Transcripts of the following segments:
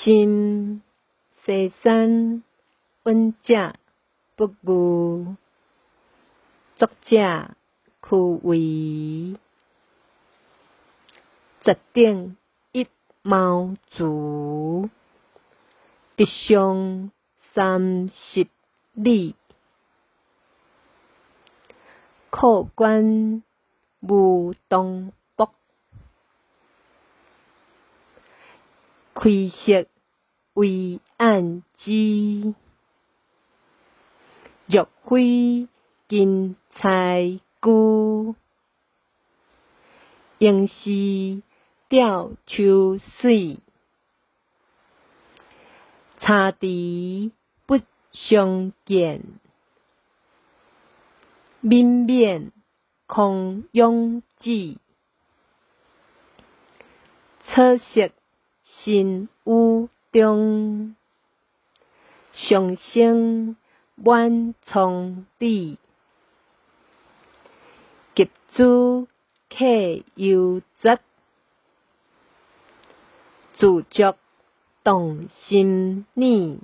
心西山温者不误，作者屈维。十顶一毛竹，直上30里。客观无东北，开色为暗枝。玉辉金钗菇，应是吊秋水。差池不相见，泯免空拥子。草色新雨中，上升满葱里。及子客犹绝，自作动心理。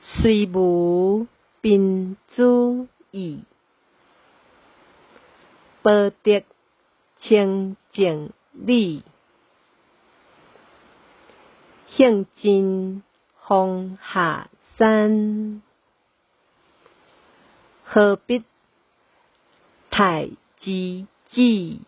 虽无宾主意，保得清净理。兴尽风下山，何必太知己。